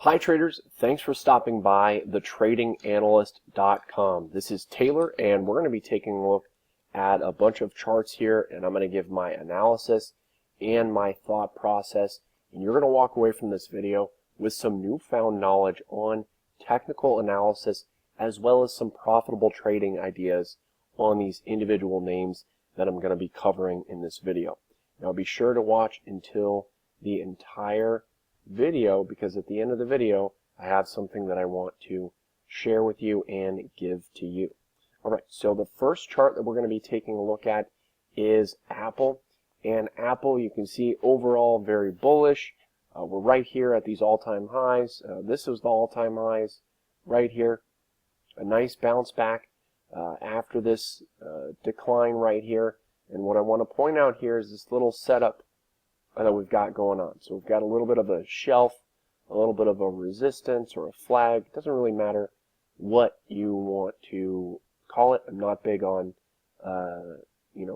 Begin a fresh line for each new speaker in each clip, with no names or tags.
Hi traders, thanks for stopping by thetradinganalyst.com. This is Taylor and we're going to be taking a look at a bunch of charts here, and I'm going to give my analysis and my thought process, and you're going to walk away from this video with some newfound knowledge on technical analysis as well as some profitable trading ideas on these individual names that I'm going to be covering in this video. Now be sure to watch until the entire video, because at the end of the video I have something that I want to share with you and give to you. Alright, so the first chart that we're going to be taking a look at is Aapl, and Aapl, you can see overall very bullish. We're right here at these all-time highs. This is the all-time highs right here. A nice bounce back after this decline right here, and what I want to point out here is this little setup that we've got going on. So we've got a little bit of a shelf, a little bit of a resistance or a flag. It doesn't really matter what you want to call it. I'm not big on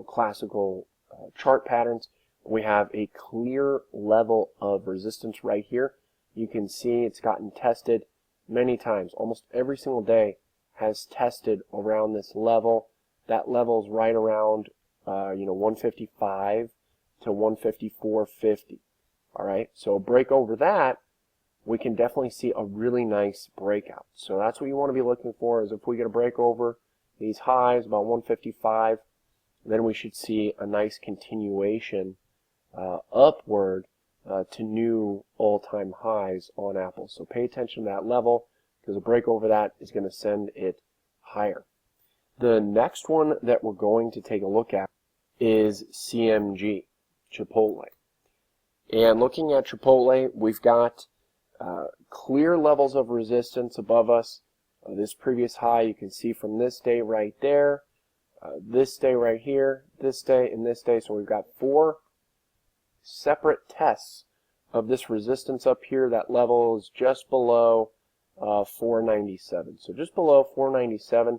classical chart patterns. We have a clear level of resistance right here. You can see it's gotten tested many times. Almost every single day has tested around this level. That level is right around 155 to 154.50. Alright, so a break over that, we can definitely see a really nice breakout. So that's what you want to be looking for, is if we get a break over these highs, about 155, then we should see a nice continuation upward to new all-time highs on Aapl. So pay attention to that level, because a break over that is going to send it higher. The next one that we're going to take a look at is CMG. Chipotle. And looking at Chipotle, we've got clear levels of resistance above us. This previous high you can see from this day right there, this day right here, this day, and this day. So we've got four separate tests of this resistance up here. That level is just below 497. So just below 497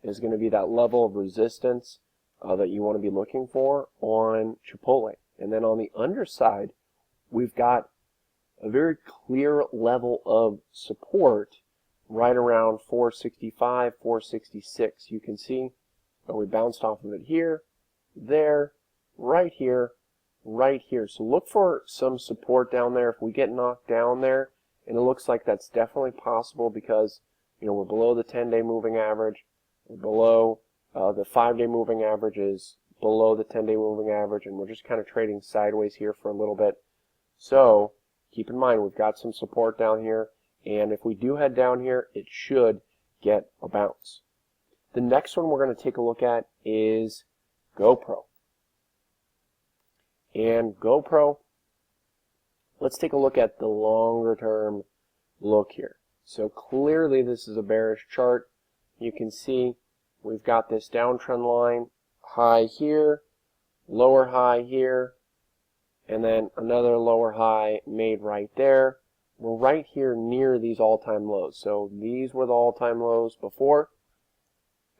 is going to be that level of resistance that you want to be looking for on Chipotle. And then on the underside, we've got a very clear level of support right around 465, 466. You can see we bounced off of it here, there, right here, right here. So look for some support down there. If we get knocked down there, and it looks like that's definitely possible because we're below the 10-day moving average, we're below the 5-day moving average is below the 10-day moving average, and we're just kind of trading sideways here for a little bit. So keep in mind we've got some support down here, and if we do head down here, it should get a bounce. The next one we're going to take a look at is Gpro. And Gpro, let's take a look at the longer term look here. So clearly this is a bearish chart. You can see we've got this downtrend line, high here, lower high here, and then another lower high made right there. We're right here near these all-time lows. So these were the all-time lows before.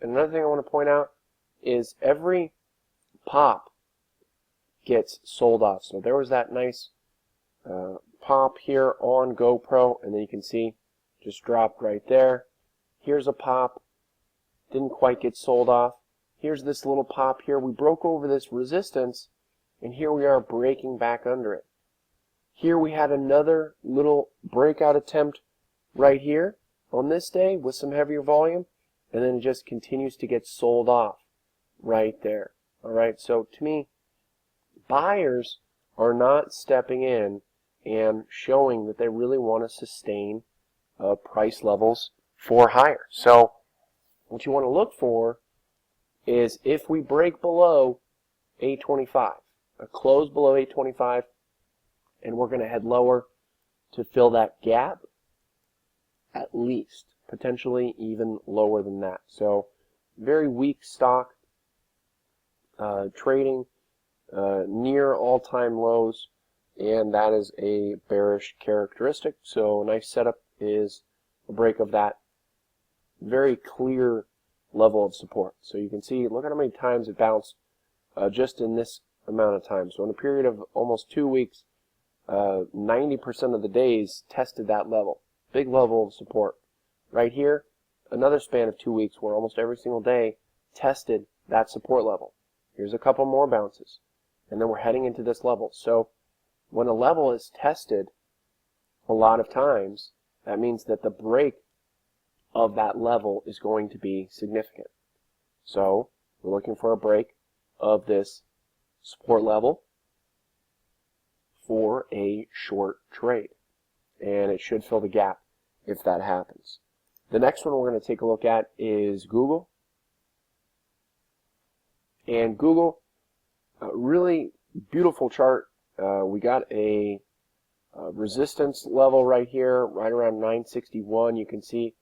And another thing I want to point out is every pop gets sold off. So there was that nice pop here on Gpro, and then you can see just dropped right there. Here's a pop, didn't quite get sold off. Here's this little pop here. We broke over this resistance, and here we are breaking back under it. Here we had another little breakout attempt right here on this day with some heavier volume, and then it just continues to get sold off right there. Alright, so to me, buyers are not stepping in and showing that they really want to sustain price levels for higher. So what you want to look for is if we break below 825, a close below 825, and we're going to head lower to fill that gap, at least, potentially even lower than that. So very weak stock, trading near all-time lows, and that is a bearish characteristic. So a nice setup is a break of that very clear level of support. So you can see, look at how many times it bounced just in this amount of time. So in a period of almost 2 weeks, 90% of the days tested that level. big level of support. Right here, another span of 2 weeks where almost every single day tested that support level. Here's a couple more bounces, and then we're heading into this level. So when a level is tested a lot of times, that means that the break of that level is going to be significant. So we're looking for a break of this support level for a short trade, and it should fill the gap if that happens. The next one we're going to take a look at is Googl. And Googl, really beautiful chart. We got a resistance level right here, right around 961. You can see,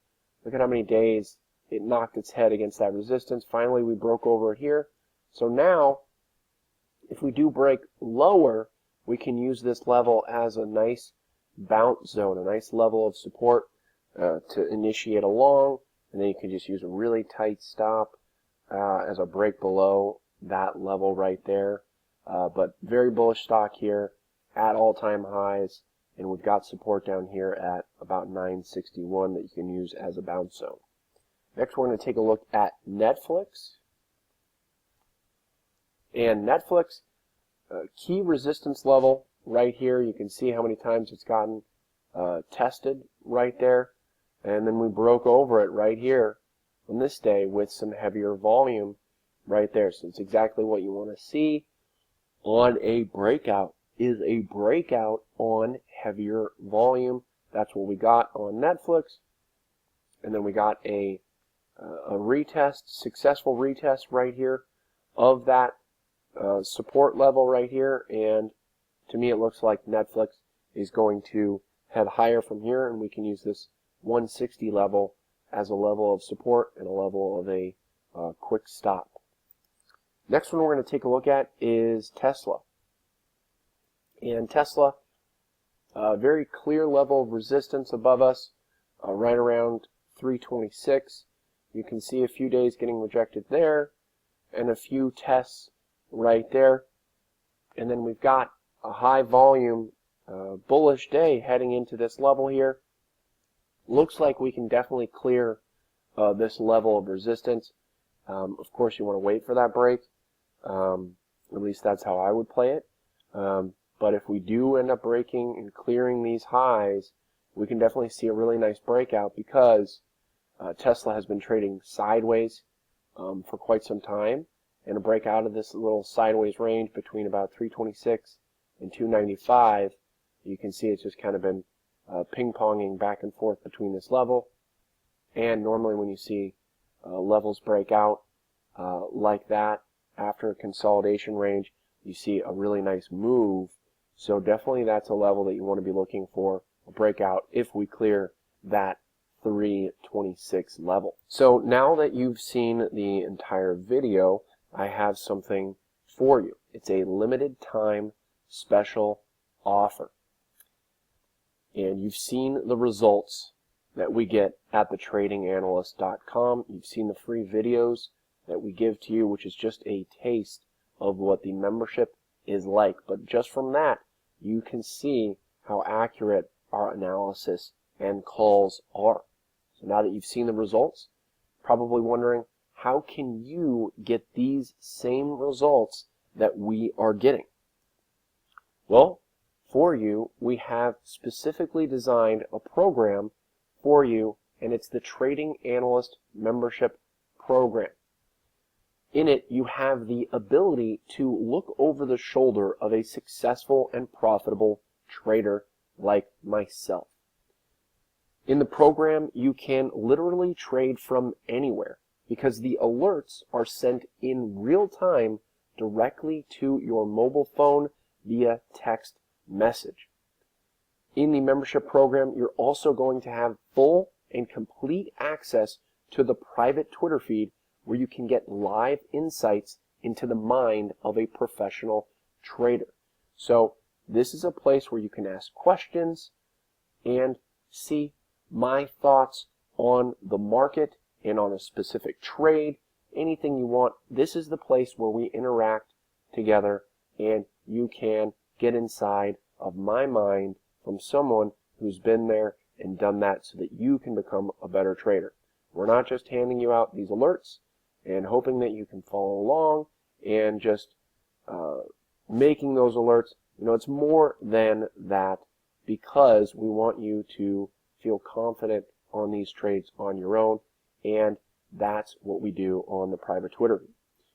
look at how many days it knocked its head against that resistance. Finally, we broke over it here. So now, if we do break lower, we can use this level as a nice bounce zone, a nice level of support to initiate a long, and then you can just use a really tight stop as a break below that level right there. But very bullish stock here at all-time highs, and we've got support down here at about 961 that you can use as a bounce zone. Next, we're going to take a look at Nflx. And Nflx, key resistance level right here. You can see how many times it's gotten tested right there. And then we broke over it right here on this day with some heavier volume right there. So it's exactly what you want to see on a breakout, is a breakout on heavier volume. That's what we got on Nflx. And then we got a retest, successful retest right here of that support level right here. And to me, it looks like Nflx is going to head higher from here, and we can use this 160 level as a level of support and a level of a quick stop. Next one we're going to take a look at is Tsla. And Tsla, a very clear level of resistance above us, right around 326. You can see a few days getting rejected there, and a few tests right there. And then we've got a high volume bullish day heading into this level here. Looks like we can definitely clear this level of resistance. Of course, you want to wait for that break. At least that's how I would play it. But if we do end up breaking and clearing these highs, we can definitely see a really nice breakout, because Tsla has been trading sideways for quite some time. And a break out of this little sideways range between about 326 and 295, you can see it's just kind of been ping-ponging back and forth between this level. And normally when you see levels break out like that after a consolidation range, you see a really nice move. So definitely that's a level that you want to be looking for a breakout if we clear that 326 level. So now that you've seen the entire video, I have something for you. It's a limited time special offer. And you've seen the results that we get at thetradinganalyst.com. You've seen the free videos that we give to you, which is just a taste of what the membership is like. But just from that, you can see how accurate our analysis and calls are. So now that you've seen the results, probably wondering, how can you get these same results that we are getting? Well, for you, we have specifically designed a program for you, and it's the Trading Analyst Membership Program. In it, you have the ability to look over the shoulder of a successful and profitable trader like myself. In the program, you can literally trade from anywhere, because the alerts are sent in real time directly to your mobile phone via text message. In the membership program, you're also going to have full and complete access to the private Twitter feed, where you can get live insights into the mind of a professional trader. So this is a place where you can ask questions and see my thoughts on the market and on a specific trade, anything you want. This is the place where we interact together, and you can get inside of my mind from someone who's been there and done that so that you can become a better trader. We're not just handing you out these alerts and hoping that you can follow along and just making those alerts. You know, it's more than that, because we want you to feel confident on these trades on your own, and that's what we do on the private Twitter.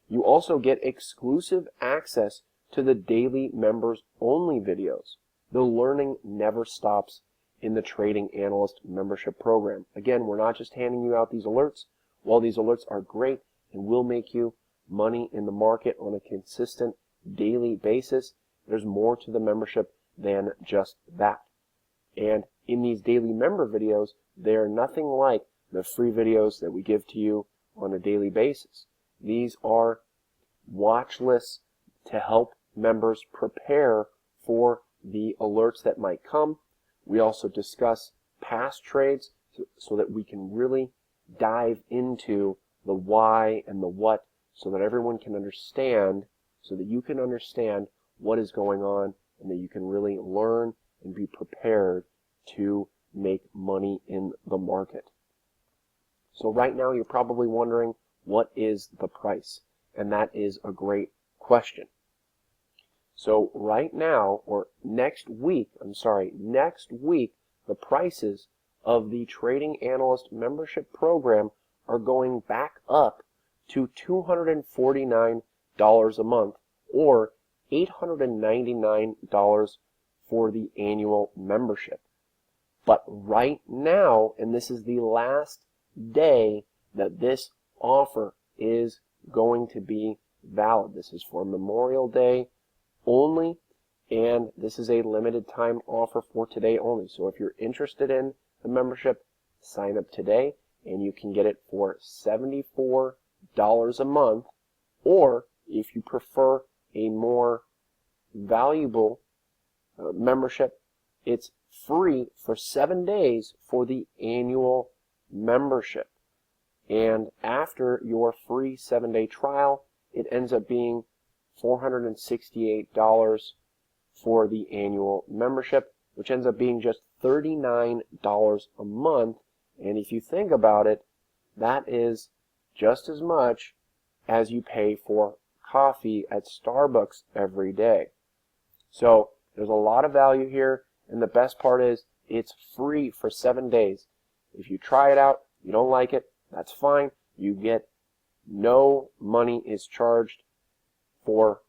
You also get exclusive access to the daily members only videos. The learning never stops in the Trading Analyst membership program. Again, we're not just handing you out these alerts. While these alerts are great and will make you money in the market on a consistent daily basis, there's more to the membership than just that. And in these daily member videos, they are nothing like the free videos that we give to you on a daily basis. These are watch lists to help members prepare for the alerts that might come. We also discuss past trades so that we can really dive into the why and the what, so that everyone can understand, so that you can understand what is going on, and that you can really learn and be prepared to make money in the market. So right now you're probably wondering, what is the price? And that is a great question. So right now, or next week, the prices of the Trading Analyst membership program are going back up to $249 a month, or $899 for the annual membership. But right now, and this is the last day that this offer is going to be valid. This is for Memorial Day only, and this is a limited time offer for today only. So if you're interested in the membership, sign up today, and you can get it for $74 a month, or if you prefer a more valuable membership, it's free for 7 days for the annual membership. And after your free 7-day trial, it ends up being $468 for the annual membership, which ends up being just $39 a month. And if you think about it, that is just as much as you pay for coffee at Starbucks every day. So there's a lot of value here, and the best part is it's free for 7 days. If you try it out, you don't like it, that's fine. You get no money is charged for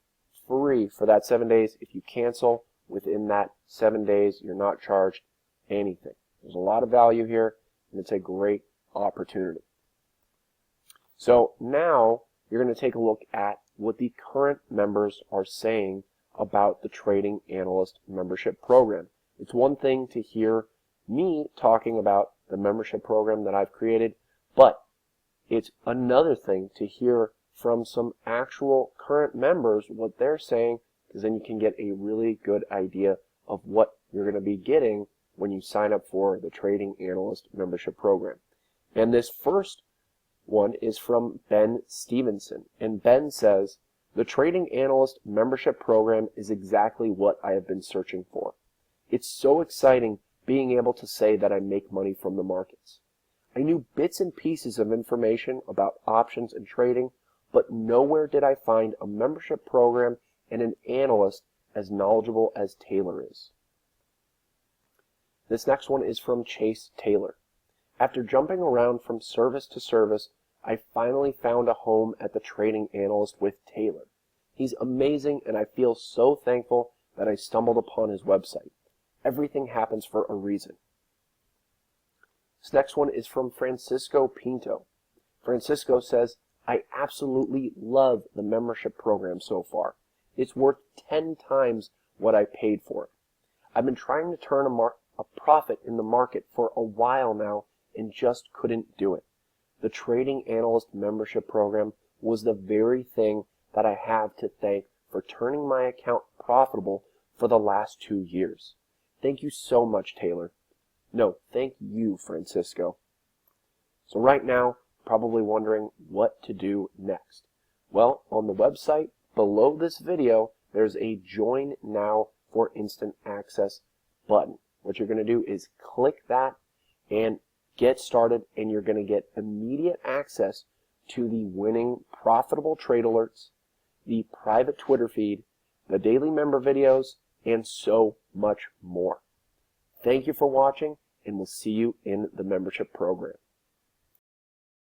free for that 7 days. If you cancel within that 7 days, you're not charged anything. There's a lot of value here, and it's a great opportunity. So now you're going to take a look at what the current members are saying about the Trading Analyst membership program. It's one thing to hear me talking about the membership program that I've created, but it's another thing to hear from some actual current members what they're saying, because then you can get a really good idea of what you're going to be getting when you sign up for the Trading Analyst membership program. And this first one is from Ben Stevenson, and Ben says, "The Trading Analyst membership program is exactly what I have been searching for. It's so exciting being able to say that I make money from the markets. I knew bits and pieces of information about options and trading, but nowhere did I find a membership program and an analyst as knowledgeable as Taylor is." This next one is from Chase Taylor. "After jumping around from service to service, I finally found a home at the Trading Analyst with Taylor. He's amazing, and I feel so thankful that I stumbled upon his website. Everything happens for a reason." This next one is from Francisco Pinto. Francisco says, "I absolutely love the membership program so far. It's worth 10 times what I paid for it. I've been trying to turn a profit in the market for a while now and just couldn't do it. The Trading Analyst membership program was the very thing that I have to thank for turning my account profitable for the last 2 years. Thank you so much, Taylor." No, thank you, Francisco. So right now, probably wondering what to do next. Well, on the website below this video, there's a Join Now for Instant Access button. what you're going to do is click that and get started, and you're going to get immediate access to the winning profitable trade alerts, the private Twitter feed, the daily member videos, and so much more. Thank you for watching, and we'll see you in the membership program.